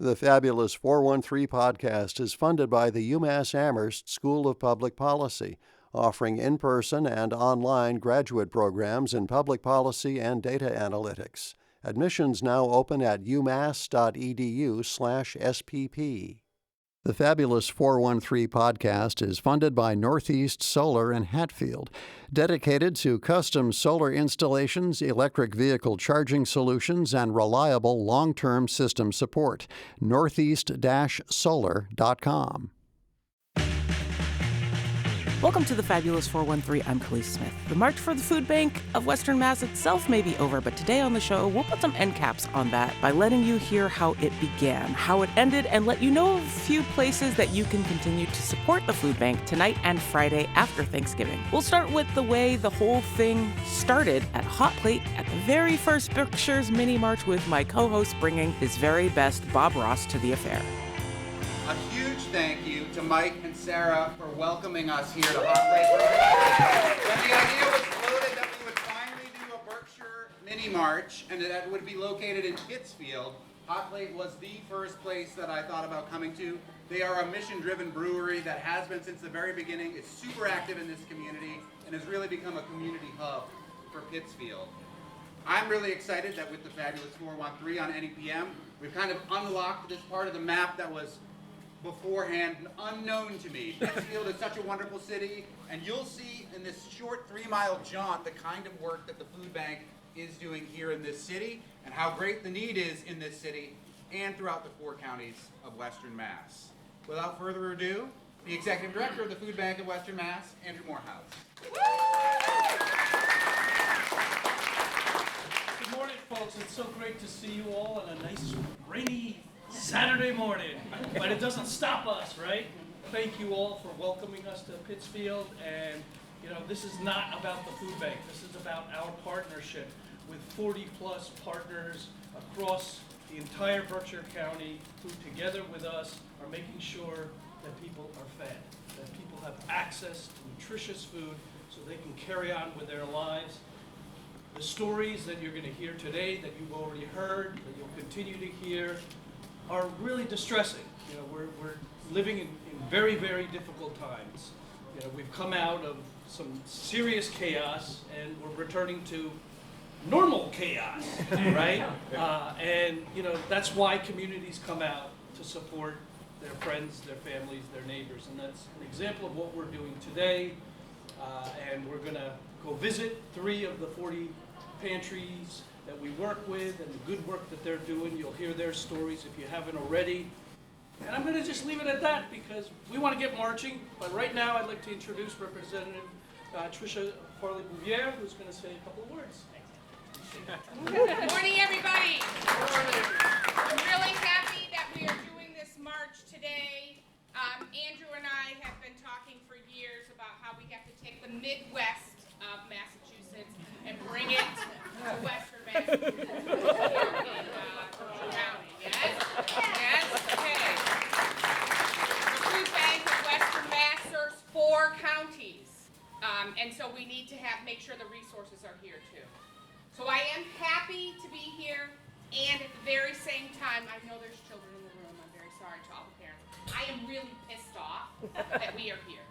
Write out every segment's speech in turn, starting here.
The Fabulous 413 podcast is funded by the UMass Amherst School of Public Policy, offering in-person and online graduate programs in public policy and data analytics. Admissions now open at umass.edu/SPP. The Fabulous 413 podcast is funded by Northeast Solar in Hatfield, dedicated to custom solar installations, electric vehicle charging solutions, and reliable long-term system support. northeast-solar.com. Welcome to the Fabulous 413. I'm Khalees Smith. The March for the Food Bank of Western Mass itself may be over, but today on the show, we'll put some end caps on that by letting you hear how it began, how it ended, and let you know of a few places that you can continue to support the food bank tonight and Friday after Thanksgiving. We'll start with the way the whole thing started at Hot Plate at the very first Berkshire's Mini March, with my co-host bringing his very best Bob Ross to the affair. A huge thank you to Mike and Sarah for welcoming us here to Hot Plate. When the idea was floated that we would finally do a Berkshire Mini March and that it would be located in Pittsfield, Hot Plate was the first place that I thought about coming to. They are a mission-driven brewery that has been since the very beginning. It's super active in this community and has really become a community hub for Pittsfield. I'm really excited that with the Fabulous 413 on NEPM, we've kind of unlocked this part of the map that was beforehand unknown to me. Pittsfield is such a wonderful city, and you'll see in this short 3-mile jaunt the kind of work that the food bank is doing here in this city and how great the need is in this city and throughout the 4 counties of Western Mass. Without further ado, the Executive Director of the Food Bank of Western Mass, Andrew Morehouse. Good morning, folks. It's so great to see you all on a nice rainy Saturday morning, but it doesn't stop us, right? Thank you all for welcoming us to Pittsfield, and this is not about the food bank. This is about our partnership with 40-plus partners across the entire Berkshire County who together with us are making sure that people are fed, that people have access to nutritious food so they can carry on with their lives. The stories that you're going to hear today, that you've already heard, that you'll continue to hear, are really distressing. We're living in very, very difficult times. We've come out of some serious chaos and we're returning to normal chaos, right? And that's why communities come out to support their friends, their families, their neighbors, and that's an example of what we're doing today. And we're gonna go visit 3 of the 40 pantries that we work with and the good work that they're doing. You'll hear their stories if you haven't already. And I'm going to just leave it at that because we want to get marching. But right now I'd like to introduce Representative Tricia Farley-Bouvier, who's going to say a couple of words. Good morning, everybody. I'm really happy that we are doing this march today. Andrew and I have been talking for years about how we have to take the Midwest of Massachusetts and bring it to Western Massachusetts. County. Yes? Yes? Okay. The food bank of Western Mass serves 4 counties. And so we need to make sure the resources are here too. So I am happy to be here, and at the very same time, I know there's children in the room. I'm very sorry to all the parents. I am really pissed off that we are here.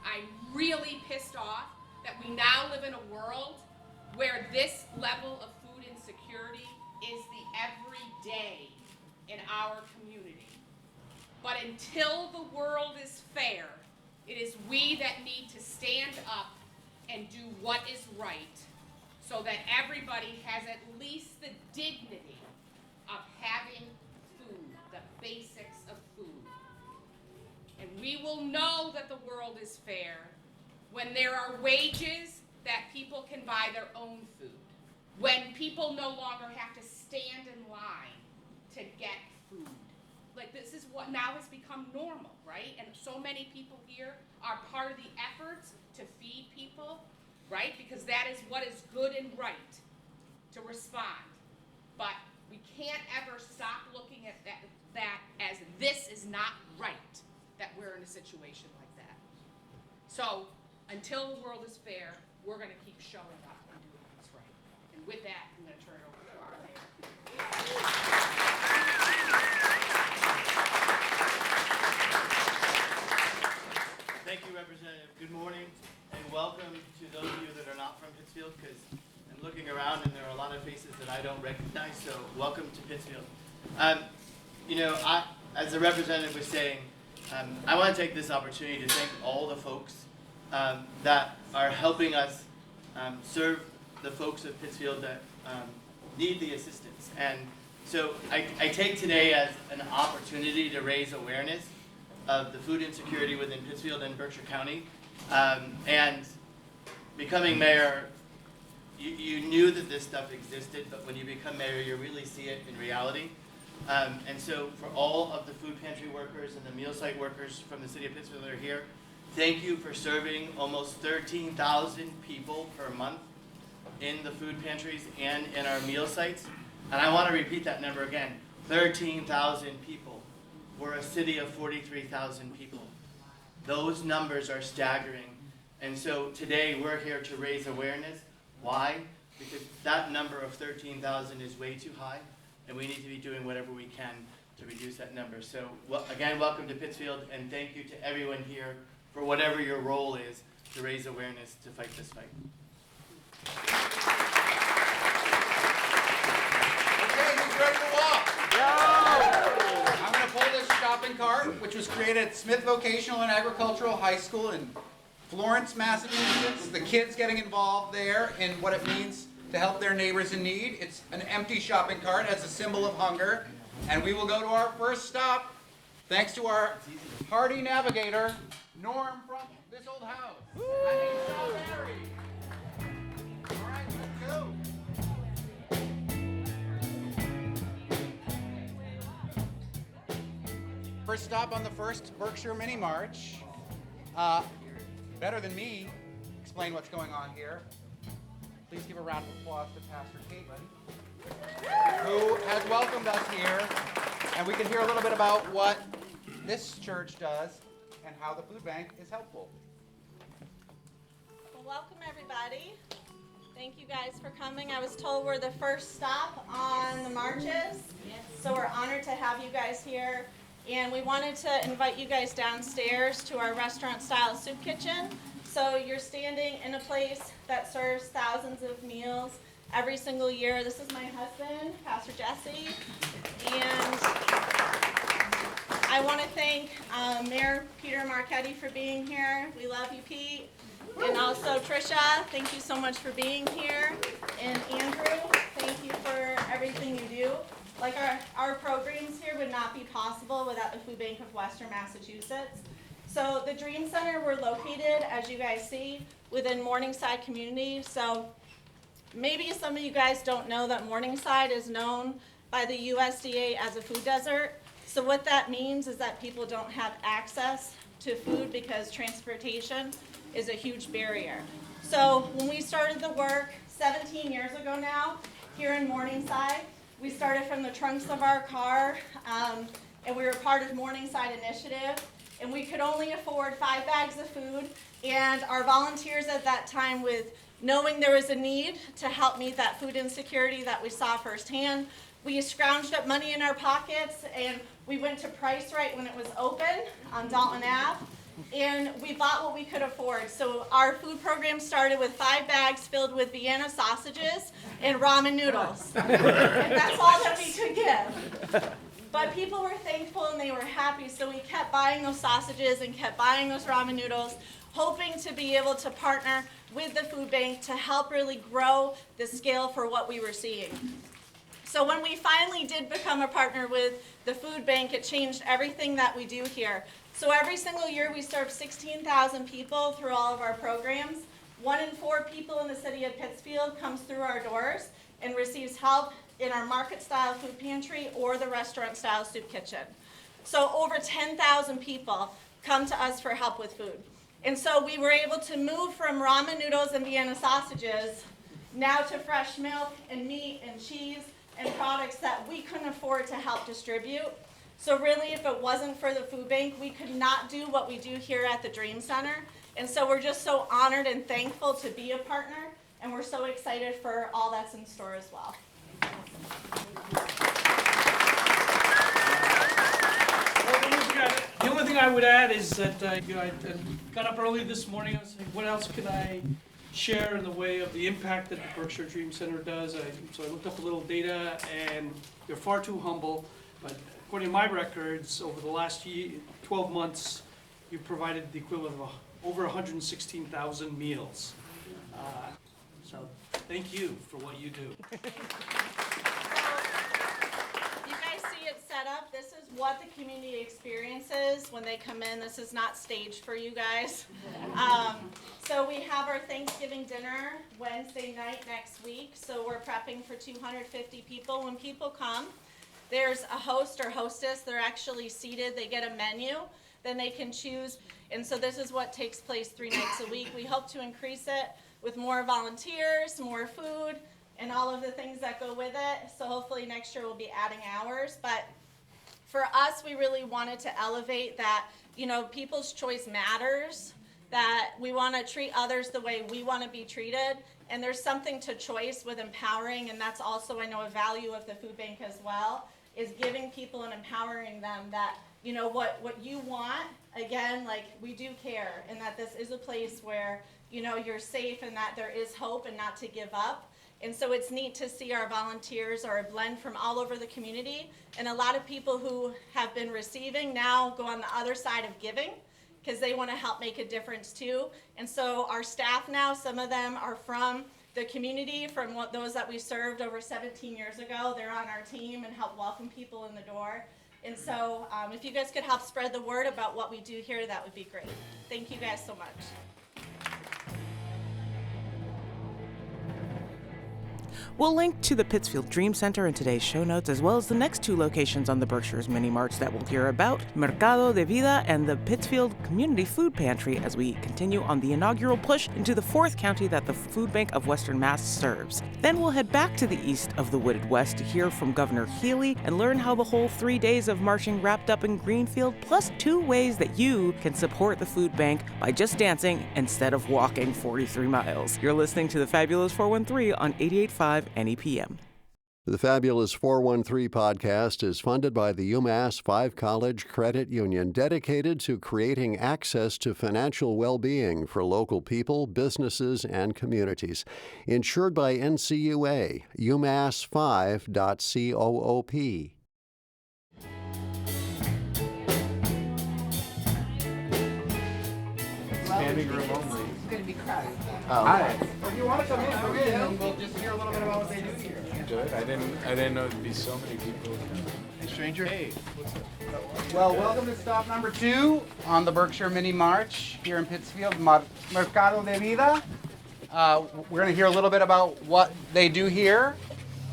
I'm really pissed off that we now live in a world where this level of food insecurity is the everyday in our community. But until the world is fair, it is we that need to stand up and do what is right so that everybody has at least the dignity of having food, the basics of food. And we will know that the world is fair when there are wages that people can buy their own food, when people no longer have to stand in line to get food. Like, this is what now has become normal, right? And so many people here are part of the efforts to feed people, right? Because that is what is good and right to respond. But we can't ever stop looking at that as this is not right, that we're in a situation like that. So until the world is fair, we're going to keep showing up and doing what's right. And with that, I'm going to turn it over to our mayor. recognized, so welcome to Pittsfield. As the representative was saying, I want to take this opportunity to thank all the folks that are helping us serve the folks of Pittsfield that need the assistance. And so I take today as an opportunity to raise awareness of the food insecurity within Pittsfield and Berkshire County. And becoming mayor, you knew that this stuff existed, but when you become mayor, you really see it in reality. And so for all of the food pantry workers and the meal site workers from the city of Pittsfield that are here, thank you for serving almost 13,000 people per month in the food pantries and in our meal sites. And I want to repeat that number again, 13,000 people. We're a city of 43,000 people. Those numbers are staggering. And so today we're here to raise awareness. Why? Because that number of 13,000 is way too high, and we need to be doing whatever we can to reduce that number. So again, welcome to Pittsfield, and thank you to everyone here for whatever your role is to raise awareness to fight this fight. Okay, who's ready to walk? I'm going to pull this shopping cart, which was created at Smith Vocational and Agricultural High School in Florence, Massachusetts. The kids getting involved there in what it means to help their neighbors in need. It's an empty shopping cart as a symbol of hunger. And we will go to our first stop, thanks to our hardy navigator, Norm from this old house. I need strawberry. All right, let's go. First stop on the first Berkshire Mini March. Better than me explain what's going on here. Please give a round of applause to Pastor Caitlin, who has welcomed us here. And we can hear a little bit about what this church does and how the food bank is helpful. Well, welcome everybody. Thank you guys for coming. I was told we're the first stop on the marches, so we're honored to have you guys here. And we wanted to invite you guys downstairs to our restaurant-style soup kitchen. So you're standing in a place that serves thousands of meals every single year. This is my husband, Pastor Jesse. And I want to thank Mayor Peter Marchetti for being here. We love you, Pete. And also Tricia, thank you so much for being here. And Andrew, thank you for everything you do. Like our programs here would not be possible without the Food Bank of Western Massachusetts. So the Dream Center, we're located, as you guys see, within Morningside community. So maybe some of you guys don't know that Morningside is known by the USDA as a food desert. So what that means is that people don't have access to food because transportation is a huge barrier. So when we started the work 17 years ago now, here in Morningside, we started from the trunks of our car, and we were part of Morningside Initiative, and we could only afford 5 bags of food, and our volunteers at that time, with knowing there was a need to help meet that food insecurity that we saw firsthand, we scrounged up money in our pockets, and we went to Price Right when it was open on Dalton Ave, and we bought what we could afford. So our food program started with 5 bags filled with Vienna sausages and ramen noodles. And that's all that we could give. But people were thankful and they were happy, so we kept buying those sausages and kept buying those ramen noodles, hoping to be able to partner with the food bank to help really grow the scale for what we were seeing. So when we finally did become a partner with the food bank, it changed everything that we do here. So every single year we serve 16,000 people through all of our programs. 1 in 4 people in the city of Pittsfield comes through our doors and receives help in our market-style food pantry or the restaurant-style soup kitchen. So over 10,000 people come to us for help with food. And so we were able to move from ramen noodles and Vienna sausages now to fresh milk and meat and cheese and products that we couldn't afford to help distribute. So really, if it wasn't for the food bank, we could not do what we do here at the Dream Center. And so we're just so honored and thankful to be a partner, and we're so excited for all that's in store as well. The only thing I would add is that I got up early this morning. I was like, what else could I share in the way of the impact that the Berkshire Dream Center does. So I looked up a little data, and they're far too humble. But according to my records, over the last 12 months, you've provided the equivalent of over 116,000 meals. So thank you for what you do. You guys see it set up. This is what the community experiences when they come in. This is not staged for you guys. So we have our Thanksgiving dinner Wednesday night next week. So we're prepping for 250 people. When people come, there's a host or hostess. They're actually seated. They get a menu. Then they can choose. And so this is what takes place 3 nights a week. We hope to increase it with more volunteers, more food, and all of the things that go with it. So hopefully next year we'll be adding hours. But for us, we really wanted to elevate that, people's choice matters, that we want to treat others the way we want to be treated. And there's something to choice with empowering, and that's also, I know, a value of the food bank as well, is giving people and empowering them that, what you want, again, like, we do care, and that this is a place where, you're safe and that there is hope and not to give up. And so it's neat to see our volunteers are a blend from all over the community, and a lot of people who have been receiving now go on the other side of giving because they want to help make a difference too. And so our staff now, some of them are from the community, from those that we served over 17 years ago. They're on our team and help welcome people in the door. And so if you guys could help spread the word about what we do here, that would be great. Thank you guys so much. We'll link to the Pittsfield Dream Center in today's show notes, as well as the next 2 locations on the Berkshire's mini marts that we'll hear about, Mercado de Vida and the Pittsfield Community Food Pantry, as we continue on the inaugural push into the 4th county that the Food Bank of Western Mass serves. Then we'll head back to the east of the Wooded West to hear from Governor Healey and learn how the whole 3 days of marching wrapped up in Greenfield, plus 2 ways that you can support the food bank by just dancing instead of walking 43 miles. You're listening to the Fabulous 413 on 88.5 NEPM. The Fabulous 413 podcast is funded by the UMass 5 College Credit Union, dedicated to creating access to financial well-being for local people, businesses, and communities. Insured by NCUA, umass5.coop. Standing room only. It's going to be crowded. Hi. If you want to come in, and we'll just hear a little bit about what they do here. Good. I didn't know there'd be so many people. Hey, stranger. Hey, what's up? Well, welcome to stop number 2 on the Berkshire Mini March here in Pittsfield, Mercado de Vida. We're going to hear a little bit about what they do here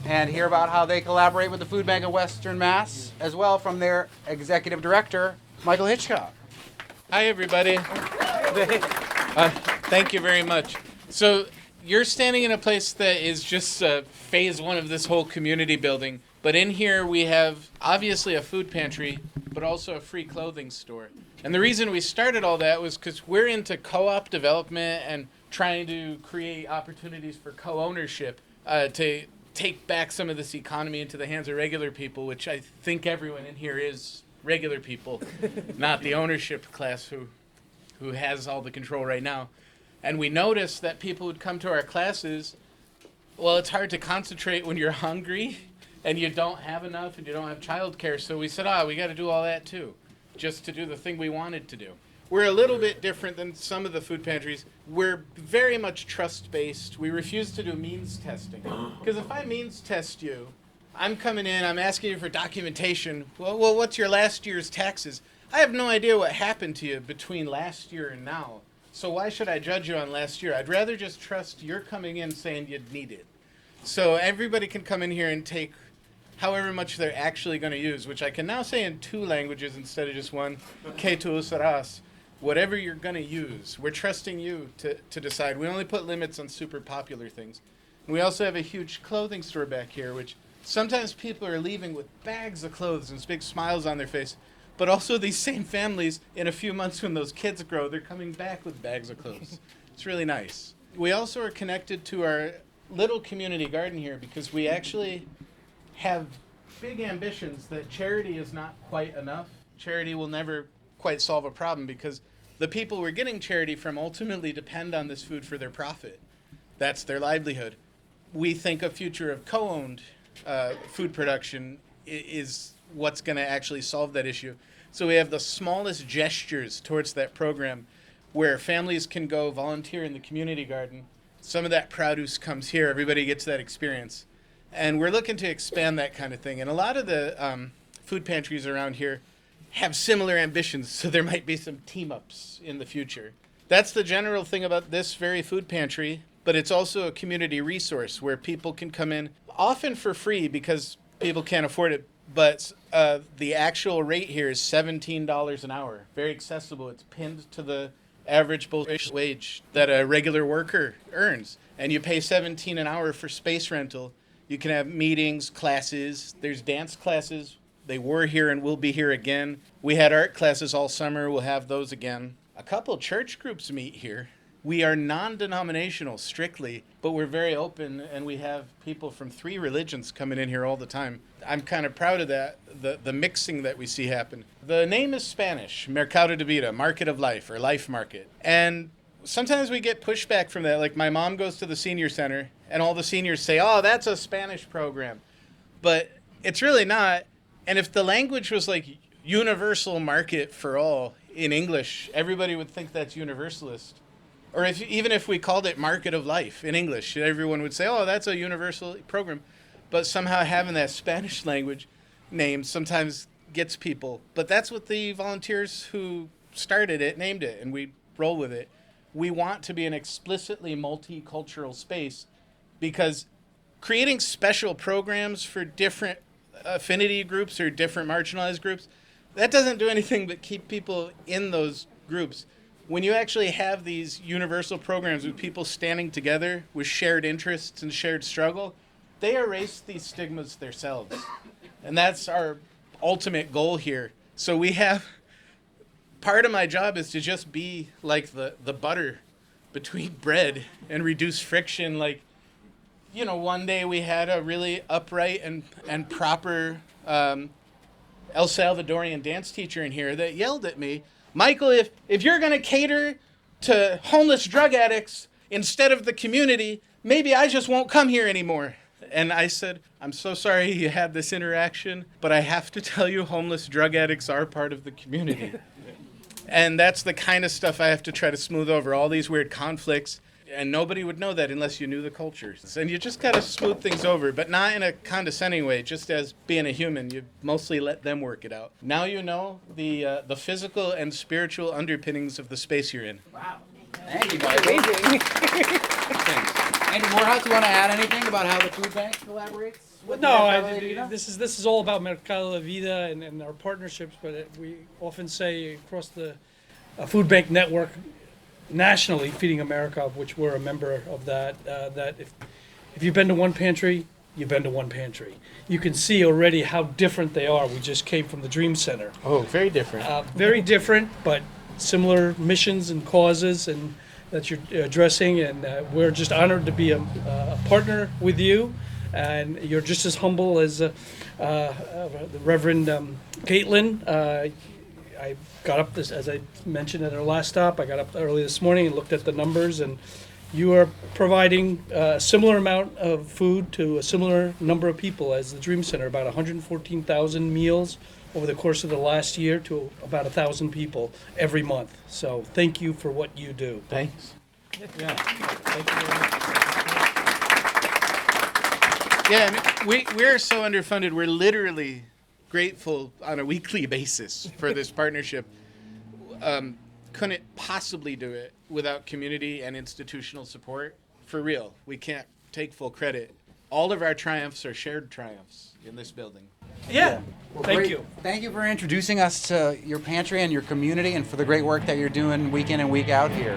and hear about how they collaborate with the Food Bank of Western Mass, as well from their executive director, Michael Hitchcock. Hi, everybody. Thank you very much. So you're standing in a place that is just phase 1 of this whole community building. But in here we have obviously a food pantry, but also a free clothing store. And the reason we started all that was because we're into co-op development and trying to create opportunities for co-ownership to take back some of this economy into the hands of regular people, which I think everyone in here is regular people, not the ownership class who has all the control right now. And we noticed that people would come to our classes. Well, it's hard to concentrate when you're hungry and you don't have enough and you don't have childcare. So we said, we got to do all that too, just to do the thing we wanted to do. We're a little bit different than some of the food pantries. We're very much trust-based. We refuse to do means testing. Because if I means test you, I'm coming in, I'm asking you for documentation. Well, what's your last year's taxes? I have no idea what happened to you between last year and now. So why should I judge you on last year? I'd rather just trust you're coming in saying you'd need it. So everybody can come in here and take however much they're actually going to use, which I can now say in 2 languages instead of just one. Que tú usarás. Whatever you're going to use. We're trusting you to decide. We only put limits on super popular things. And we also have a huge clothing store back here, which sometimes people are leaving with bags of clothes and big smiles on their face. But also these same families, in a few months when those kids grow, they're coming back with bags of clothes. It's really nice. We also are connected to our little community garden here because we actually have big ambitions that charity is not quite enough. Charity will never quite solve a problem because the people we're getting charity from ultimately depend on this food for their profit. That's their livelihood. We think a future of co-owned food production is what's going to actually solve that issue. So we have the smallest gestures towards that program where families can go volunteer in the community garden. Some of that produce comes here. Everybody gets that experience. And we're looking to expand that kind of thing. And a lot of the food pantries around here have similar ambitions, so there might be some team-ups in the future. That's the general thing about this very food pantry, but it's also a community resource where people can come in, often for free because people can't afford it, but the actual rate here is $17 an hour. Very accessible. It's pinned to the average wage that a regular worker earns. And you pay $17 an hour for space rental. You can have meetings, classes. There's dance classes. They were here and will be here again. We had art classes all summer. We'll have those again. A couple church groups meet here. We are non-denominational strictly, but we're very open, and we have people from 3 religions coming in here all the time. I'm kind of proud of that, the mixing that we see happen. The name is Spanish, Mercado de Vida, Market of Life, or Life Market. And sometimes we get pushback from that. Like my mom goes to the senior center, and all the seniors say, oh, that's a Spanish program. But it's really not. And if the language was like universal market for all in English, everybody would think that's universalist. Or even if we called it Market of Life in English, everyone would say, oh, that's a universal program. But somehow having that Spanish language name sometimes gets people. But that's what the volunteers who started it named it, and we roll with it. We want to be an explicitly multicultural space because creating special programs for different affinity groups or different marginalized groups, that doesn't do anything but keep people in those groups. When you actually have these universal programs with people standing together with shared interests and shared struggle, they erase these stigmas themselves. And that's our ultimate goal here. So we have, part of my job is to just be like the butter between bread and reduce friction. Like, you know, one day we had a really upright and proper El Salvadorian dance teacher in here that yelled at me, Michael, if you're going to cater to homeless drug addicts instead of the community, maybe I just won't come here anymore. And I said, I'm so sorry you had this interaction, but I have to tell you homeless drug addicts are part of the community. And that's the kind of stuff I have to try to smooth over, all these weird conflicts. And nobody would know that unless you knew the cultures. And you just got to smooth things over, but not in a condescending way, just as being a human. You mostly let them work it out. Now you know the physical and spiritual underpinnings of the space you're in. Wow. Thank you, Michael. Andy Morehouse, you want to add anything about how the food bank collaborates? With Mercado de Vida? This is all about Mercado de Vida and our partnerships, but we often say across the food bank network, nationally, Feeding America, of which we're a member of that, that if you've been to one pantry, you've been to one pantry. You can see already how different they are. We just came from the Dream Center. Oh, very different. Very different, but similar missions and causes and that you're addressing, and we're just honored to be a partner with you, and you're just as humble as the Reverend Caitlin. I got up this, as I mentioned at our last stop, I got up early this morning and looked at the numbers, and you are providing a similar amount of food to a similar number of people as the Dream Center, about 114,000 meals over the course of the last year to about 1,000 people every month. So thank you for what you do. Thanks. Yeah. Thank you very much. Yeah, I mean, we're so underfunded. We're literally grateful on a weekly basis for this partnership. Couldn't possibly do it without community and institutional support. For real, we can't take full credit. All of our triumphs are shared triumphs in this building. Yeah, Well, thank great. you. Thank you for introducing us to your pantry and your community and for the great work that you're doing week in and week out here.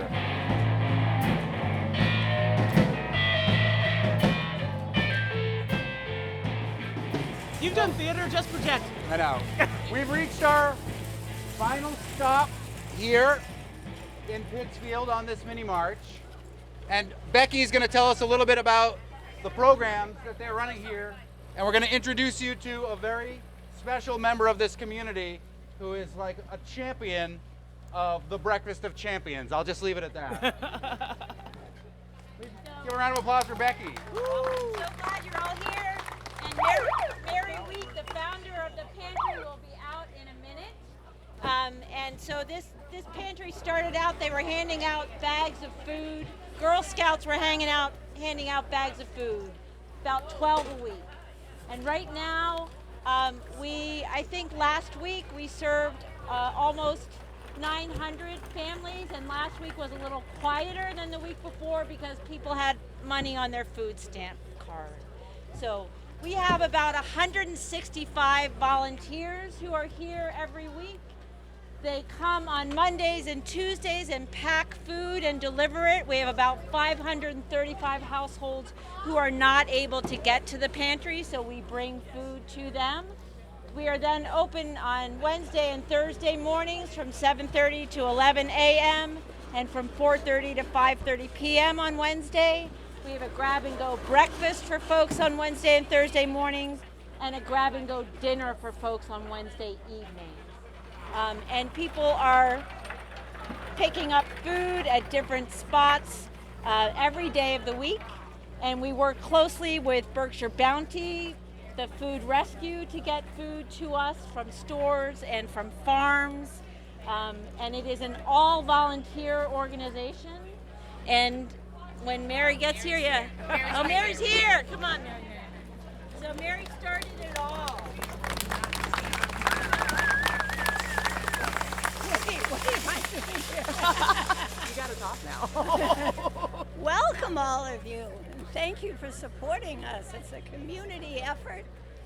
You've done theater, just project. I know. We've reached our final stop here in Pittsfield on this mini march. And Becky's going to tell us a little bit about the programs that they're running here. And we're going to introduce you to a very special member of this community who is like a champion of the Breakfast of Champions. I'll just leave it at that. Give a round of applause for Becky. So glad you're all here. And Mary Wheat, the founder of the pantry, will be out in a minute. And so this pantry started out, they were handing out bags of food. Girl Scouts were handing out bags of food, about 12 a week. And right now, I think last week we served almost 900 families, and last week was a little quieter than the week before because people had money on their food stamp card. So we have about 165 volunteers who are here every week. They come on Mondays and Tuesdays and pack food and deliver it. We have about 535 households who are not able to get to the pantry, so we bring food to them. We are then open on Wednesday and Thursday mornings from 7:30 to 11 a.m. and from 4:30 to 5:30 p.m. on Wednesday. We have a grab-and-go breakfast for folks on Wednesday and Thursday mornings and a grab-and-go dinner for folks on Wednesday evenings. And people are picking up food at different spots every day of the week. And we work closely with Berkshire Bounty, the food rescue, to get food to us from stores and from farms. And it is an all volunteer organization. And when Mary gets here, Mary's here. Come on, Mary. So Mary started it all. What am I doing here? You got to talk now. Welcome, all of you. And thank you for supporting us. It's a community effort,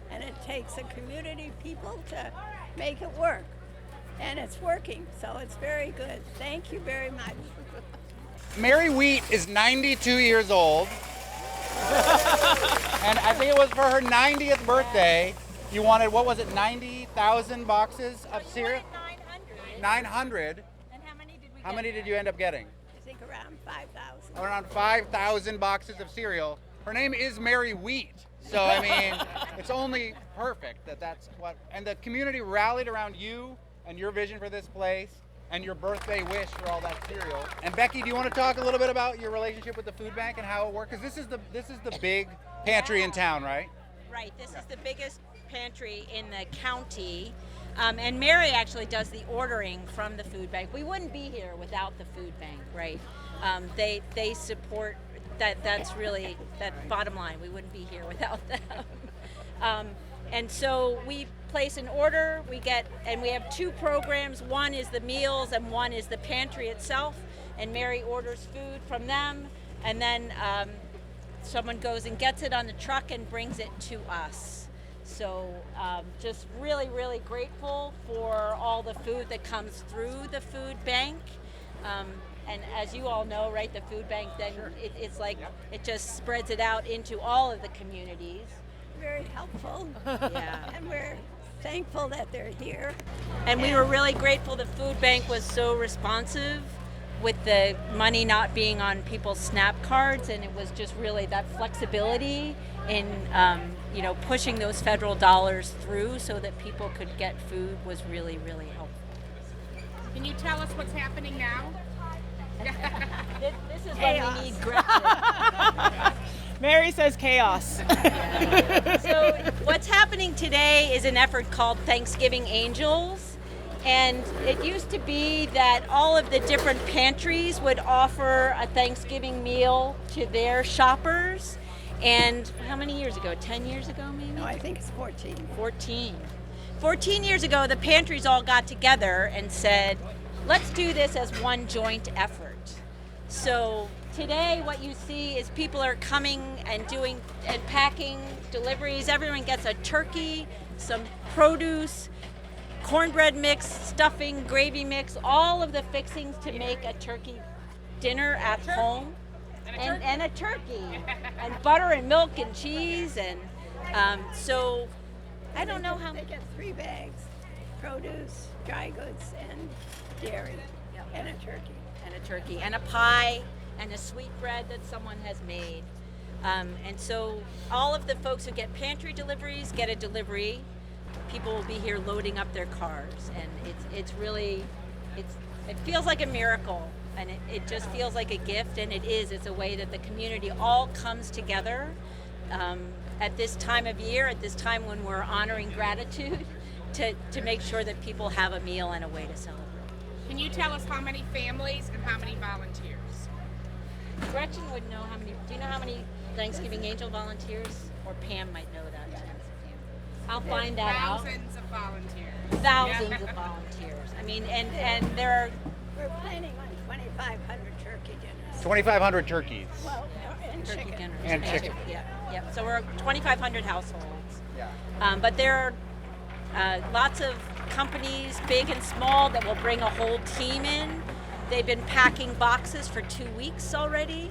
and it takes a community of people to make it work. And it's working, so it's very good. Thank you very much. Mary Wheat is 92 years old. And I think it was for her 90th birthday. You wanted, what was it, 90,000 boxes of cereal? 900. And how many did we How many did you end up getting? I think around 5,000. Around 5,000 boxes of cereal. Her name is Mary Wheat. So, I mean, it's only perfect that's what, and the community rallied around you and your vision for this place and your birthday wish for all that cereal. And Becky, do you want to talk a little bit about your relationship with the food bank and how it works? Because this is the big pantry in town, right? Right, this is the biggest pantry in the county. And Mary actually does the ordering from the food bank. We wouldn't be here without the food bank, right? They support that. That's really that bottom line. We wouldn't be here without them. And so we place an order. And we have two programs. One is the meals, and one is the pantry itself. And Mary orders food from them, and then someone goes and gets it on the truck and brings it to us. So just really, really grateful for all the food that comes through the food bank. And as you all know, right, the food bank, then it's like it just spreads it out into all of the communities. Very helpful. Yeah. And we're thankful that they're here. And we were really grateful the food bank was so responsive with the money not being on people's SNAP cards, and it was just really that flexibility in pushing those federal dollars through so that people could get food was really, really helpful. Can you tell us what's happening now? This is when we need gratitude. Mary says chaos. So what's happening today is an effort called Thanksgiving Angels. And it used to be that all of the different pantries would offer a Thanksgiving meal to their shoppers. And how many years ago? 10 years ago, maybe? No, I think it's 14. 14 years ago, the pantries all got together and said, let's do this as one joint effort. So today what you see is people are coming and doing and packing deliveries. Everyone gets a turkey, some produce, cornbread mix, stuffing, gravy mix, all of the fixings to make a turkey dinner at home. And a turkey. And butter and milk and cheese. And so I don't know how they get 3 bags: produce, dry goods, and dairy, and a turkey. And a turkey, and a pie, and a sweet bread that someone has made. And so all of the folks who get pantry deliveries get a delivery. People will be here loading up their cars, and it feels like a miracle And it just feels like a gift, and it is. It's a way that the community all comes together at this time of year, at this time when we're honoring gratitude, to make sure that people have a meal and a way to celebrate. Can you tell us how many families and how many volunteers? Gretchen would know how many. Do you know how many Thanksgiving Angel volunteers? Or Pam might know that. I'll find that out. Thousands of volunteers. Thousands of volunteers. I mean, and there We're planning on 2,500 turkey dinners. 2,500 turkeys. Well, and turkey chicken. dinners. And chicken. Yeah. So we're 2,500 households. Yeah. But there are lots of companies, big and small, that will bring a whole team in. They've been packing boxes for 2 weeks already.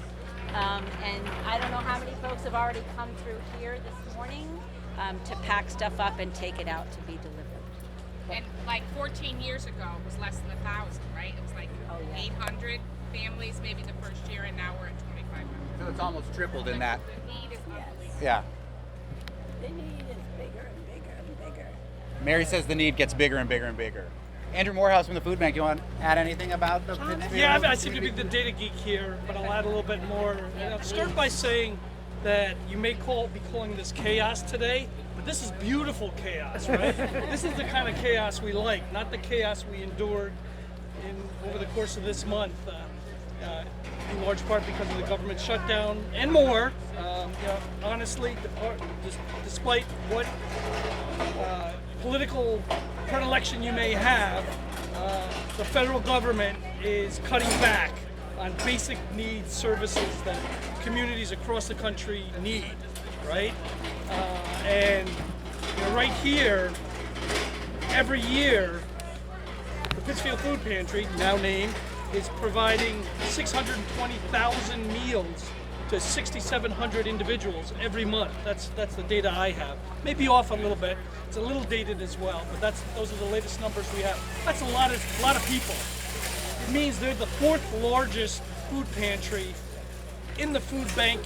And I don't know how many folks have already come through here this morning to pack stuff up and take it out to be delivered. And like 14 years ago, it was less than 1,000, right? It was like 800 families maybe the first year, and now we're at 2,500. So it's almost tripled in that. The need is unbelievable. Yeah. The need is bigger and bigger and bigger. Mary says the need gets bigger and bigger and bigger. Andrew Morehouse from the Food Bank, you want to add anything about the Pittsfield? Yeah, I seem to be the data geek here, but I'll add a little bit more. And I'll start by saying that you may be calling this chaos today, but this is beautiful chaos, right? This is the kind of chaos we like, not the chaos we endured over the course of this month, in large part because of the government shutdown and more. Honestly, despite what political predilection you may have, the federal government is cutting back on basic needs services that communities across the country need, right? And right here, every year, the Pittsfield Food Pantry, now named, is providing 620,000 meals to 6,700 individuals every month. That's the data I have. Maybe off a little bit. It's a little dated as well, but those are the latest numbers we have. That's a lot of people. It means they're the fourth largest food pantry in the food bank,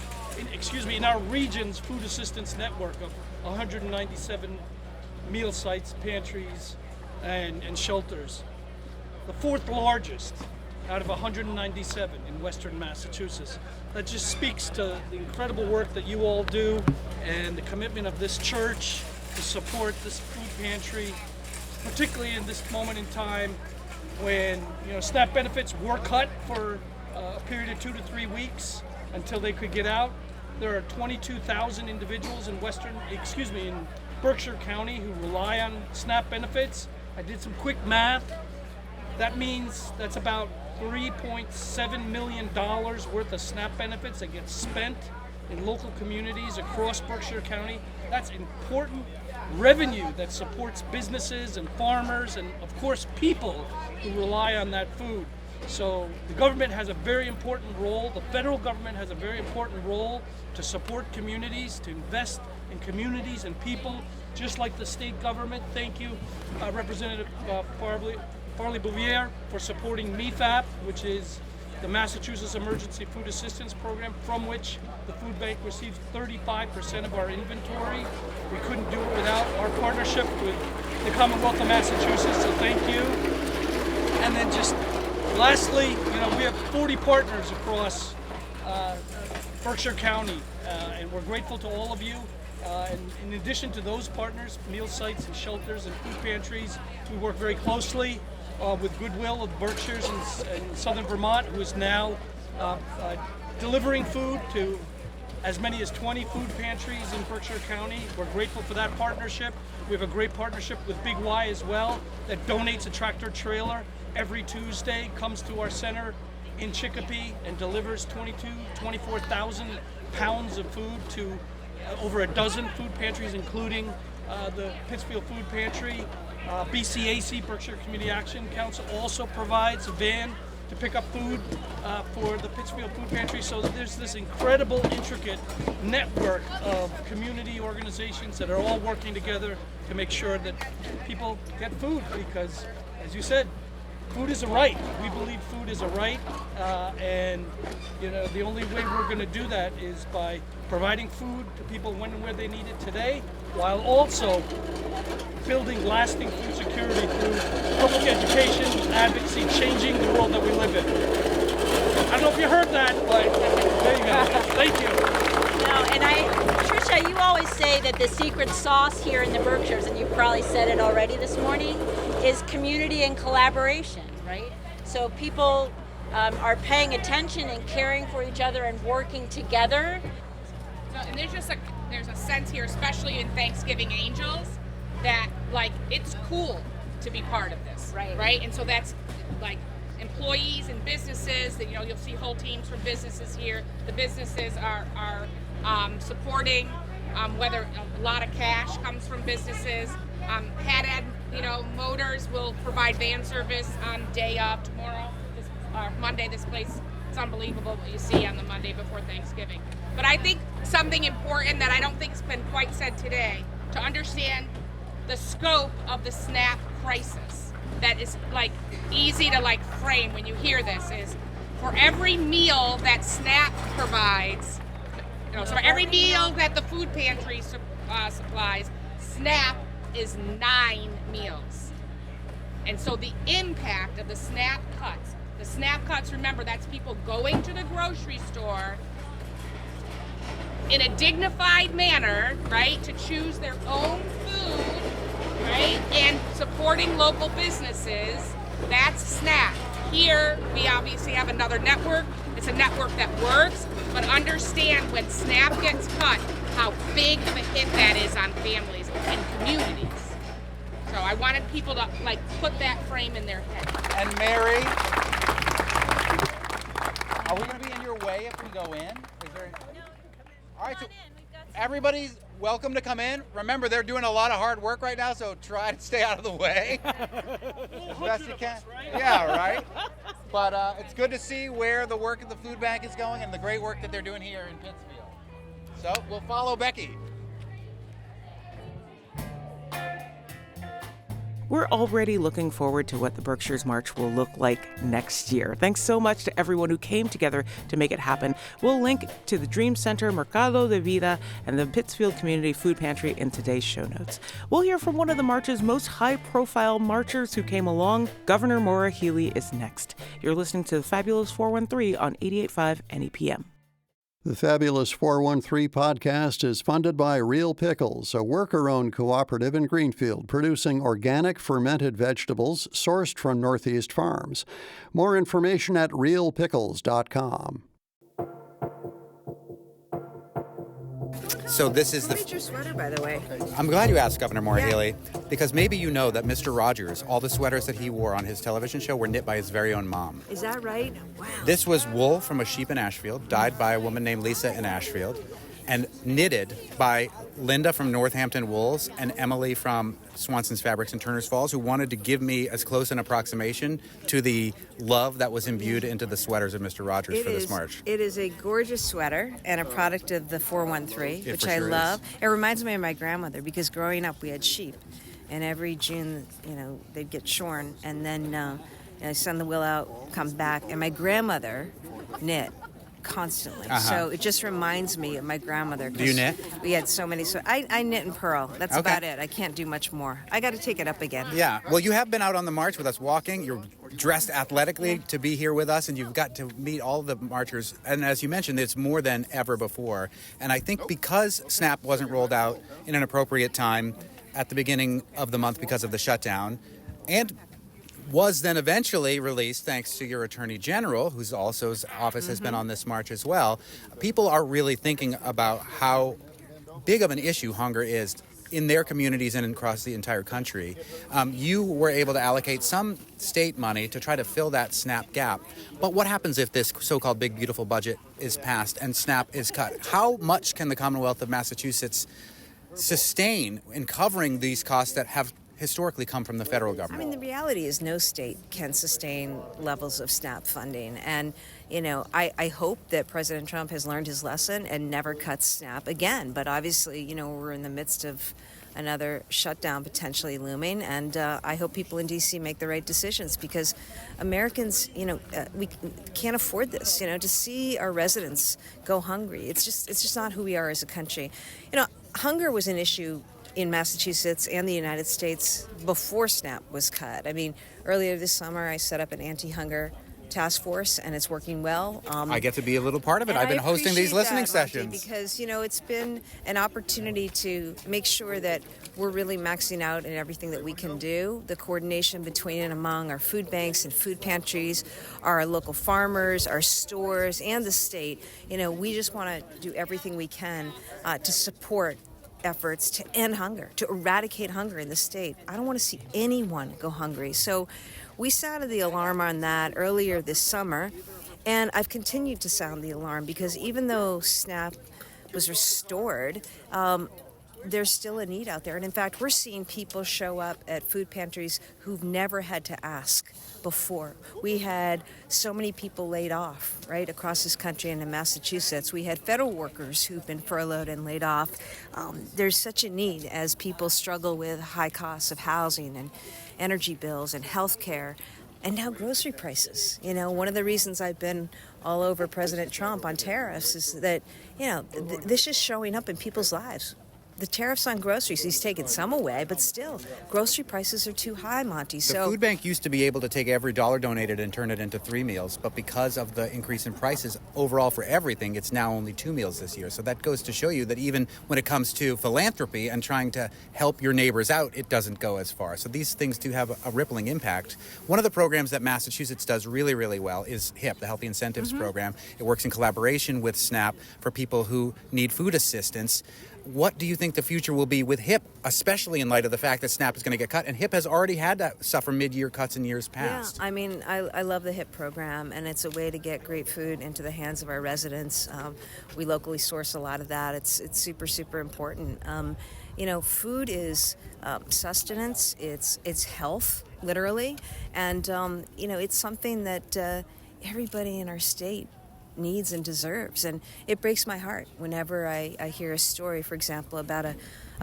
in our region's food assistance network of 197 meal sites, pantries, and shelters. The fourth largest out of 197 in Western Massachusetts. That just speaks to the incredible work that you all do and the commitment of this church to support this food pantry, particularly in this moment in time when SNAP benefits were cut for a period of 2 to 3 weeks until they could get out. There are 22,000 individuals in Berkshire County who rely on SNAP benefits. I did some quick math. That means that's about $3.7 million worth of SNAP benefits that get spent in local communities across Berkshire County. That's important revenue that supports businesses and farmers and, of course, people who rely on that food. So the government has a very important role. The federal government has a very important role to support communities, to invest in communities and people, just like the state government. Thank you, Representative Farley Bouvier, for supporting MEFAP, which is the Massachusetts Emergency Food Assistance Program, from which the food bank receives 35% of our inventory. We couldn't do it without our partnership with the Commonwealth of Massachusetts, so thank you. And then just lastly, we have 40 partners across Berkshire County, and we're grateful to all of you. And in addition to those partners, meal sites and shelters and food pantries, we work very closely with Goodwill of Berkshires in southern Vermont, who is now delivering food to as many as 20 food pantries in Berkshire County. We're grateful for that partnership. We have a great partnership with Big Y as well, that donates a tractor trailer every Tuesday, comes to our center in Chicopee and delivers 24,000 pounds of food to over a dozen food pantries, including the Pittsfield Food Pantry. BCAC, Berkshire Community Action Council, also provides a van to pick up food for the Pittsfield Food Pantry. So there's this incredible, intricate network of community organizations that are all working together to make sure that people get food, because, as you said, food is a right. We believe food is a right, and the only way we're going to do that is by providing food to people when and where they need it today, while also building lasting food security through public education, advocacy, changing the world that we live in. I don't know if you heard that, but there you go. Thank you. Tricia, you always say that the secret sauce here in the Berkshires, and you probably said it already this morning, is community and collaboration, right? So people are paying attention and caring for each other and working together. So, and there's a sense here, especially in Thanksgiving Angels, that like it's cool to be part of this, right? And so that's like employees and businesses. That you'll see whole teams from businesses here. The businesses are supporting. Whether a lot of cash comes from businesses. Haddad, Motors will provide van service on day of tomorrow, Monday. This place, it's unbelievable what you see on the Monday before Thanksgiving. But I think something important that I don't think has been quite said today, to understand the scope of the SNAP crisis, that is like easy to frame when you hear this, is for every meal that SNAP provides, so for every meal that the food pantry supplies, SNAP is 9 meals. And so the impact of the SNAP cuts, remember, that's people going to the grocery store in a dignified manner, right, to choose their own food, right, and supporting local businesses. That's SNAP. Here, we obviously have another network. It's a network that works, but understand when SNAP gets cut, how big of a hit that is on families and communities. So I wanted people to put that frame in their head. And Mary, are we going to be in your way if we go in? Is there? No, all right, so everybody's welcome to come in. Remember, they're doing a lot of hard work right now, so try to stay out of the way as best you can. Yeah, right. But it's good to see where the work of the food bank is going and the great work that they're doing here in Pittsfield. So we'll follow Becky. We're already looking forward to what the Berkshires March will look like next year. Thanks so much to everyone who came together to make it happen. We'll link to the Dream Center, Mercado de Vida, and the Pittsfield Community Food Pantry in today's show notes. We'll hear from one of the march's most high-profile marchers who came along. Governor Maura Healey is next. You're listening to the Fabulous 413 on 88.5 NEPM. The Fabulous 413 podcast is funded by Real Pickles, a worker-owned cooperative in Greenfield producing organic fermented vegetables sourced from Northeast farms. More information at realpickles.com. So this is your sweater, by the way. I'm glad you asked, Governor Maura Healey, because maybe you know that Mr. Rogers, all the sweaters that he wore on his television show were knit by his very own mom. Is that right? Wow. This was wool from a sheep in Ashfield, dyed by a woman named Lisa in Ashfield, and knitted by Linda from Northampton Wools and Emily from Swanson's Fabrics in Turner's Falls, who wanted to give me as close an approximation to the love that was imbued into the sweaters of Mr. Rogers for this march. It is a gorgeous sweater and a product of the 413, which I sure love. It reminds me of my grandmother, because growing up we had sheep, and every June, they'd get shorn, and then send the wool out, come back, and my grandmother knit constantly. So it just reminds me of my grandmother. Do you knit? We had so many. So I knit and purl. That's about it. I can't do much more. I got to take it up again. Yeah. Well, you have been out on the march with us walking. You're dressed athletically to be here with us, and you've got to meet all the marchers. And as you mentioned, it's more than ever before. And I think because SNAP wasn't rolled out in an appropriate time at the beginning of the month because of the shutdown, and was then eventually released thanks to your Attorney General, whose office has been on this march as well. People are really thinking about how big of an issue hunger is in their communities and across the entire country. You were able to allocate some state money to try to fill that SNAP gap. But what happens if this so-called big, beautiful budget is passed and SNAP is cut? How much can the Commonwealth of Massachusetts sustain in covering these costs that have historically come from the federal government? I mean, the reality is no state can sustain levels of SNAP funding. And, I hope that President Trump has learned his lesson and never cuts SNAP again. But obviously, we're in the midst of another shutdown potentially looming. And I hope people in D.C. make the right decisions, because Americans, we can't afford this, to see our residents go hungry. It's just not who we are as a country. Hunger was an issue in Massachusetts and the United States before SNAP was cut. I mean, earlier this summer I set up an anti-hunger task force, and it's working well. I get to be a little part of it. I've been hosting these listening sessions. Because, it's been an opportunity to make sure that we're really maxing out in everything that we can do. The coordination between and among our food banks and food pantries, our local farmers, our stores, and the state. We just want to do everything we can to support efforts to end hunger, to eradicate hunger in the state. I don't want to see anyone go hungry. So we sounded the alarm on that earlier this summer, and I've continued to sound the alarm because even though SNAP was restored, there's still a need out there. And in fact, we're seeing people show up at food pantries who've never had to ask before. We had so many people laid off, right, across this country and in Massachusetts. We had federal workers who've been furloughed and laid off. There's such a need as people struggle with high costs of housing and energy bills and health care. And now grocery prices. One of the reasons I've been all over President Trump on tariffs is that, this is showing up in people's lives. The tariffs on groceries, he's taken some away, but still, grocery prices are too high, Monte. The food bank used to be able to take every dollar donated and turn it into 3 meals, but because of the increase in prices overall for everything, it's now only 2 meals this year. So that goes to show you that even when it comes to philanthropy and trying to help your neighbors out, it doesn't go as far. So these things do have a rippling impact. One of the programs that Massachusetts does really, really well is HIP, the Healthy Incentives Program. It works in collaboration with SNAP for people who need food assistance. What do you think the future will be with HIP, especially in light of the fact that SNAP is going to get cut? And HIP has already had to suffer mid-year cuts in years past. Yeah, I love the HIP program, and it's a way to get great food into the hands of our residents. We locally source a lot of that. It's super, super important. Food is sustenance. It's health, literally. And, it's something that everybody in our state needs and deserves. And it breaks my heart whenever I hear a story, for example, about a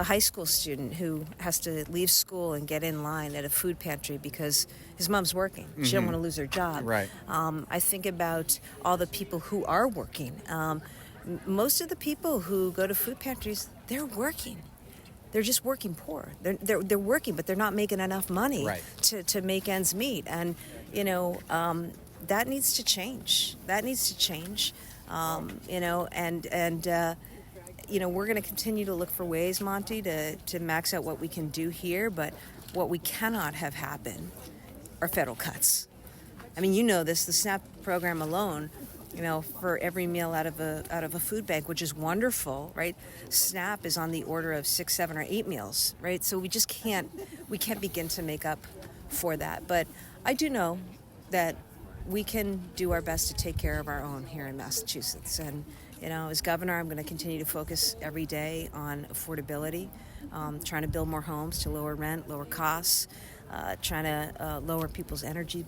high school student who has to leave school and get in line at a food pantry because his mom's working. She don't want to lose her job. Right. I think about all the people who are working. Most of the people who go to food pantries, they're working. They're just working poor. They're working, but they're not making enough money to make ends meet. And, that needs to change. We're going to continue to look for ways, Monte, to max out what we can do here, but what we cannot have happen are federal cuts. I mean, the SNAP program alone, for every meal out of a food bank, which is wonderful, right? SNAP is on the order of 6, 7, or 8 meals, right? So we can't begin to make up for that. But I do know that we can do our best to take care of our own here in Massachusetts. And, as governor, I'm going to continue to focus every day on affordability, trying to build more homes to lower rent, lower costs, trying to lower people's energy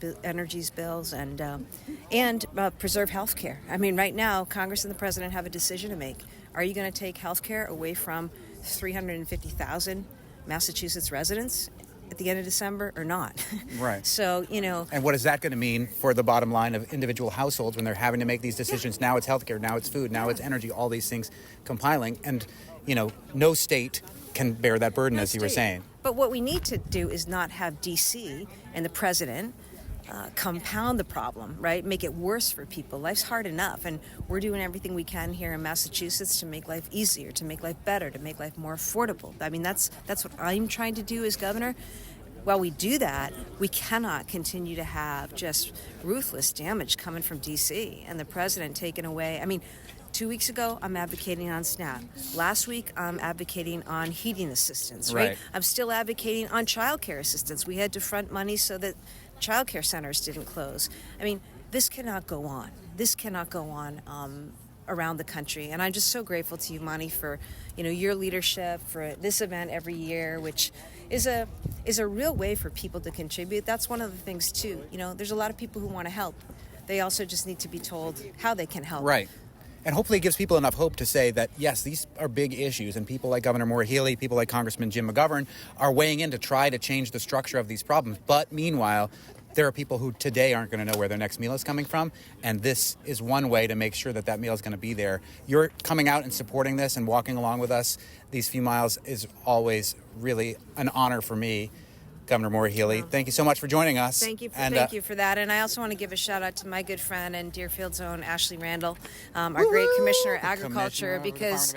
bills, and preserve health care. I mean, right now, Congress and the president have a decision to make. Are you going to take health care away from 350,000 Massachusetts residents at the end of December or not? Right. So, And what is that going to mean for the bottom line of individual households when they're having to make these decisions? Now it's healthcare, now it's food, now it's energy, all these things compiling. And, no state can bear that burden, as you were saying. But what we need to do is not have D.C. and the president compound the problem, right? Make it worse for people. Life's hard enough, and we're doing everything we can here in Massachusetts to make life easier, to make life better, to make life more affordable. I mean, that's what I'm trying to do as governor. While we do that, we cannot continue to have just ruthless damage coming from D.C. and the president taking away. I mean, 2 weeks ago, I'm advocating on SNAP. Last week, I'm advocating on heating assistance, right? I'm still advocating on child care assistance. We had to front money so that child care centers didn't close. I mean, this cannot go on. This cannot go on around the country. And I'm just so grateful to you, Monte, for your leadership, for this event every year, which is a real way for people to contribute. That's one of the things, too. There's a lot of people who want to help. They also just need to be told how they can help. Right. And hopefully it gives people enough hope to say that, yes, these are big issues, and people like Governor Maura Healey, people like Congressman Jim McGovern are weighing in to try to change the structure of these problems. But meanwhile, there are people who today aren't going to know where their next meal is coming from, and this is one way to make sure that meal is going to be there. You're coming out and supporting this and walking along with us these few miles is always really an honor for me. Governor Maura Healey. Thank you so much for joining us. Thank you for that. And I also want to give a shout out to my good friend and Deerfield's own Ashley Randall, our great Commissioner of Agriculture, because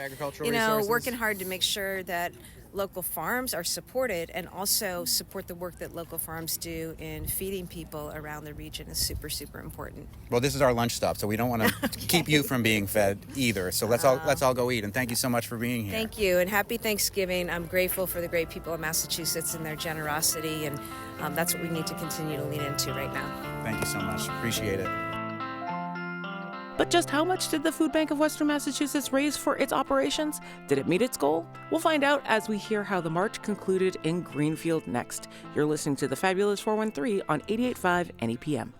working hard to make sure that local farms are supported and also support the work that local farms do in feeding people around the region is super, super important. Well, this is our lunch stop, so we don't want to keep you from being fed either. So let's all go eat. And thank you so much for being here. Thank you, and happy Thanksgiving. I'm grateful for the great people of Massachusetts and their generosity, and that's what we need to continue to lean into right now. Thank you so much. Appreciate it. But just how much did the Food Bank of Western Massachusetts raise for its operations? Did it meet its goal? We'll find out as we hear how the march concluded in Greenfield next. You're listening to The Fabulous 413 on 88.5 NEPM.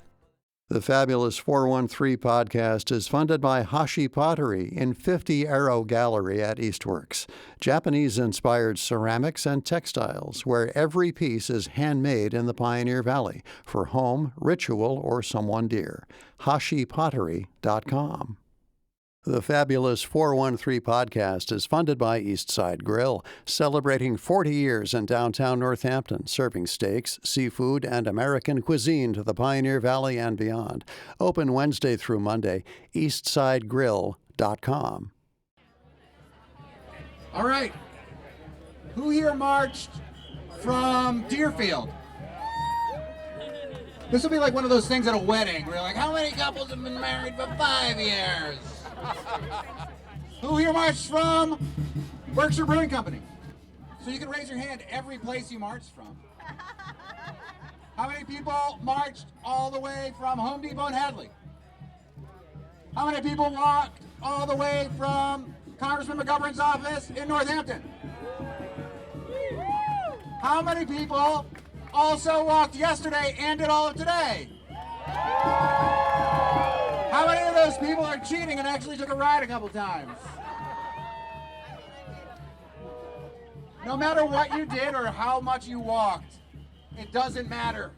The Fabulous 413 podcast is funded by Hashi Pottery in 50 Arrow Gallery at Eastworks. Japanese-inspired ceramics and textiles, where every piece is handmade in the Pioneer Valley for home, ritual, or someone dear. HashiPottery.com. The Fabulous 413 podcast is funded by Eastside Grill, celebrating 40 years in downtown Northampton, serving steaks, seafood, and American cuisine to the Pioneer Valley and beyond. Open Wednesday through Monday, eastsidegrill.com. All right. Who here marched from Deerfield? This will be like one of those things at a wedding where you're like, how many couples have been married for 5 years? Who here marched from Berkshire Brewing Company? So you can raise your hand every place you marched from. How many people marched all the way from Home Depot in Hadley? How many people walked all the way from Congressman McGovern's office in Northampton? How many people also walked yesterday and did all of today? How many of those people are cheating and actually took a ride a couple times? No matter what you did or how much you walked, it doesn't matter.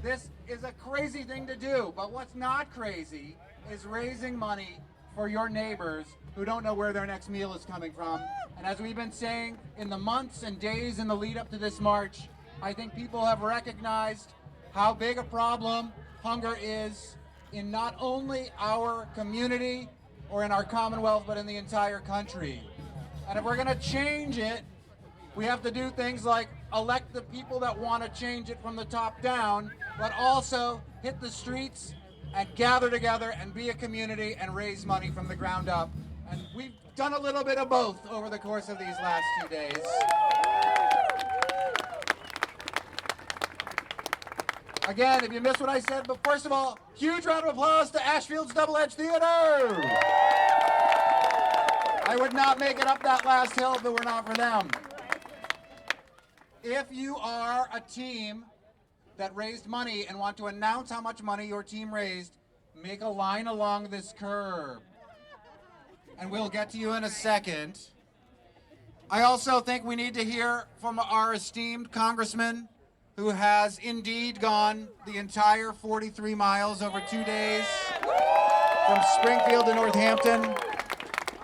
This is a crazy thing to do, but what's not crazy is raising money for your neighbors who don't know where their next meal is coming from. And as we've been saying in the months and days in the lead up to this march, I think people have recognized how big a problem hunger is in not only our community or in our Commonwealth, but in the entire country. And if we're gonna change it, we have to do things like elect the people that want to change it from the top down, but also hit the streets and gather together and be a community and raise money from the ground up. And we've done a little bit of both over the course of these last 2 days. Again, if you missed what I said, but first of all, huge round of applause to Ashfield's Double Edge Theater! I would not make it up that last hill if it were not for them. If you are a team that raised money and want to announce how much money your team raised, make a line along this curb. And we'll get to you in a second. I also think we need to hear from our esteemed congressman who has indeed gone the entire 43 miles over 2 days from Springfield to Northampton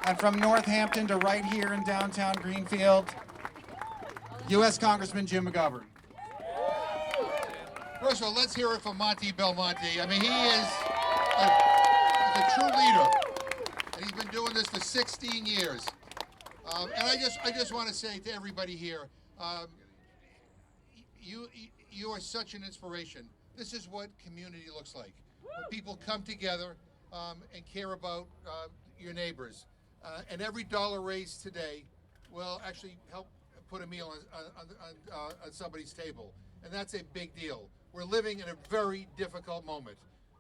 and from Northampton to right here in downtown Greenfield, U.S. Congressman Jim McGovern. First of all, let's hear it from Monte Belmonte. I mean, he is a true leader, and he's been doing this for 16 years. And I just want to say to everybody here, you are such an inspiration. This is what community looks like. When people come together and care about your neighbors. And every dollar raised today will actually help put a meal on somebody's table. And that's a big deal. We're living in a very difficult moment.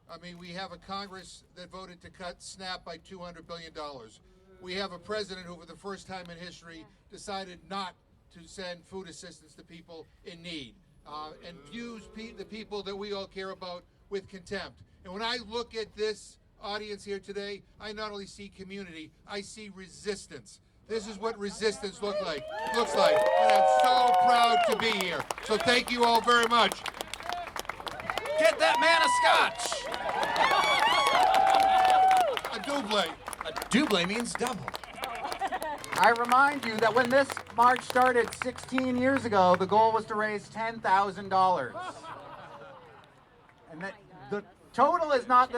I mean, we have a Congress that voted to cut SNAP by $200 billion. We have a president who, for the first time in history, decided not to send food assistance to people in need and views the people that we all care about with contempt. And when I look at this audience here today, I not only see community, I see resistance. This is what resistance looks like. And I'm so proud to be here. So thank you all very much. Get that man a scotch! A double. A double means double. I remind you that when this march started 16 years ago, the goal was to raise $10,000. And that the total is not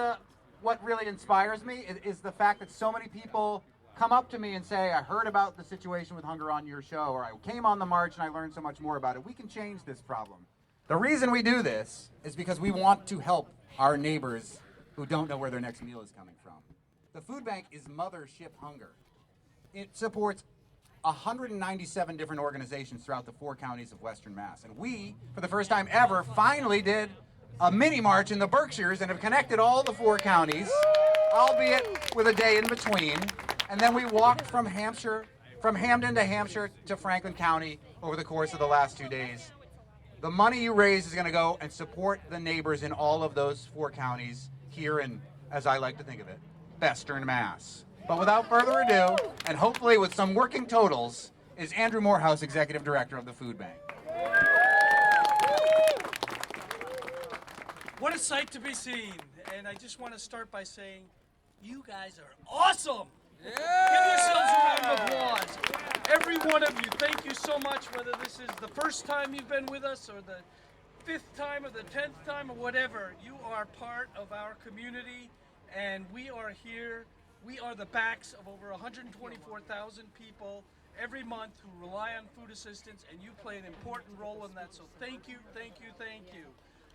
what really inspires me. It is the fact that so many people come up to me and say, I heard about the situation with hunger on your show, or I came on the march and I learned so much more about it. We can change this problem. The reason we do this is because we want to help our neighbors who don't know where their next meal is coming from. The food bank is Mothership Hunger. It supports 197 different organizations throughout the 4 counties of Western Mass. And we, for the first time ever, finally did a mini march in the Berkshires and have connected all the 4 counties, albeit with a day in between. And then we walked from Hamden to Hampshire to Franklin County over the course of the last 2 days. The money you raise is going to go and support the neighbors in all of those 4 counties here in, as I like to think of it, Western Mass. But without further ado, and hopefully with some working totals, is Andrew Morehouse, Executive Director of the Food Bank. What a sight to be seen. And I just want to start by saying, you guys are awesome. Yeah. Give yourselves a round of applause. Every one of you, thank you so much, whether this is the first time you've been with us or the 5th time or the 10th time or whatever. You are part of our community, and we are here. We are the backs of over 124,000 people every month who rely on food assistance, and you play an important role in that. So thank you, thank you, thank you.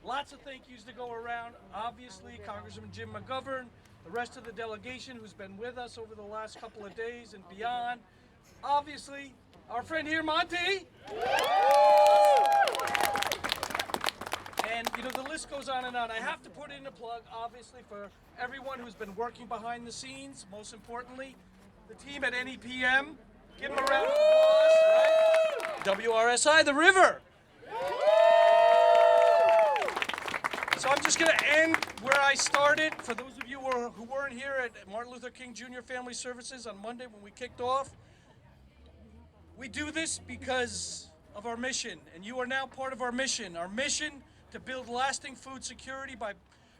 Lots of thank yous to go around. Obviously, Congressman Jim McGovern, the rest of the delegation who's been with us over the last couple of days and beyond. Obviously, our friend here, Monte. And, you know, the list goes on and on. I have to put in a plug, obviously, for everyone who's been working behind the scenes. Most importantly, the team at NEPM. Give them a round of applause, right? WRSI, the river. So I'm just going to end where I started. For those of you who weren't here at Martin Luther King Jr. Family Services on Monday when we kicked off, we do this because of our mission, and you are now part of our mission. Our mission to build lasting food security by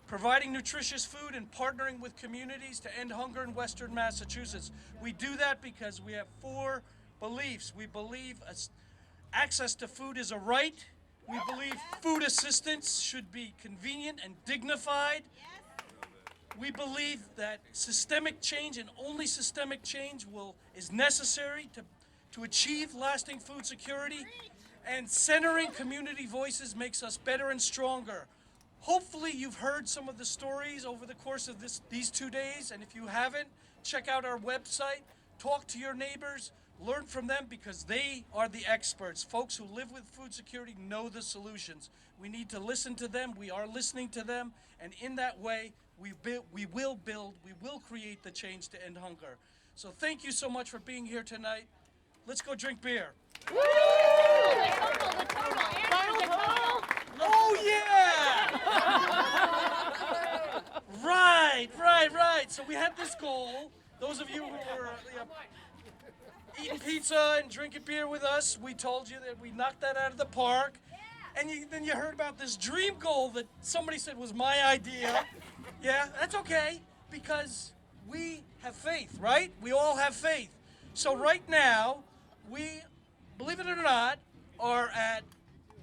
providing nutritious food and partnering with communities to end hunger in Western Massachusetts. We do that because we have 4 beliefs. We believe access to food is a right. We believe food assistance should be convenient and dignified. We believe that systemic change and only systemic change is necessary to achieve lasting food security. And centering community voices makes us better and stronger. Hopefully you've heard some of the stories over the course of these 2 days, and if you haven't, check out our website, talk to your neighbors, learn from them because they are the experts. Folks who live with food security know the solutions. We need to listen to them. We are listening to them, and in that way, we will create the change to end hunger. So thank you so much for being here tonight. Let's go drink beer. Woo! Oh, yeah! Right. So we had this goal. Those of you who were eating pizza and drinking beer with us, we told you that we knocked that out of the park. And then you heard about this dream goal that somebody said was my idea. Yeah, that's okay, because we have faith, right? We all have faith. So right now, we, believe it or not, are at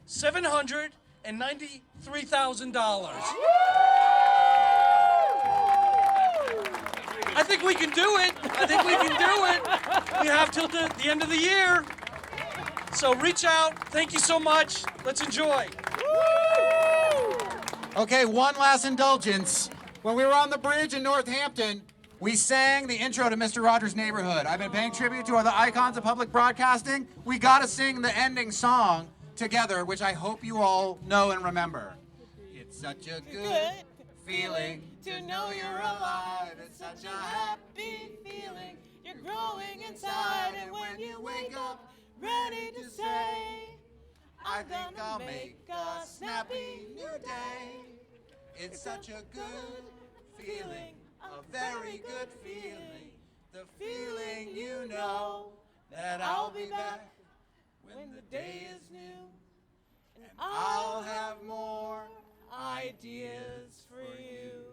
$793,000. I think we can do it. We have till the end of the year. So reach out. Thank you so much. Let's enjoy. Okay, one last indulgence. When we were on the bridge in Northampton, we sang the intro to Mr. Rogers' Neighborhood. I've been paying tribute to the icons of public broadcasting. We gotta sing the ending song together, which I hope you all know and remember. It's such a good feeling to know you're alive. It's such a happy feeling. You're growing inside, and when you wake up, ready to say, I'm gonna make a snappy new day. It's such a good feeling, a very good feeling. The feeling you know that I'll be back when the day is new. And I'll have more ideas for you.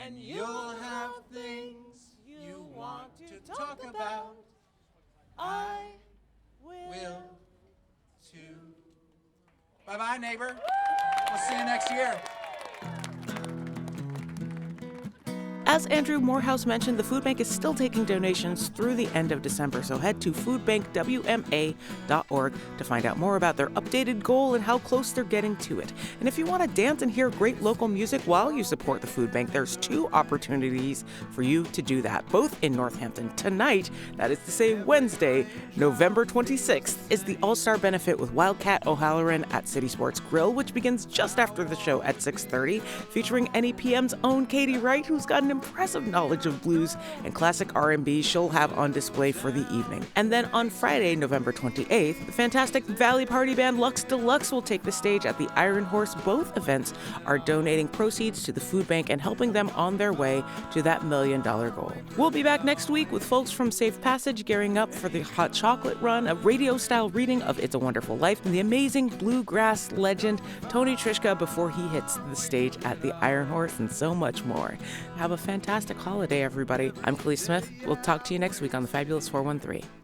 And you'll have things you want to talk about. I will too. Bye-bye, neighbor. We'll see you next year. As Andrew Morehouse mentioned, the food bank is still taking donations through the end of December, so head to foodbankwma.org to find out more about their updated goal and how close they're getting to it. And if you want to dance and hear great local music while you support the food bank, there's 2 opportunities for you to do that, both in Northampton. Tonight, that is to say Wednesday, November 26th, is the All-Star Benefit with Wildcat O'Halloran at City Sports Grill, which begins just after the show at 6:30, featuring NEPM's own Katie Wright, who's got an impressive knowledge of blues and classic R&B she'll have on display for the evening. And then on Friday, November 28th, the fantastic Valley Party band Lux Deluxe will take the stage at the Iron Horse. Both events are donating proceeds to the food bank and helping them on their way to that $1 million goal. We'll be back next week with folks from Safe Passage gearing up for the Hot Chocolate Run, a radio-style reading of It's a Wonderful Life, and the amazing bluegrass legend Tony Trischka before he hits the stage at the Iron Horse, and so much more. Have a fantastic holiday, everybody. I'm Khalees Smith. We'll talk to you next week on the Fabulous 413.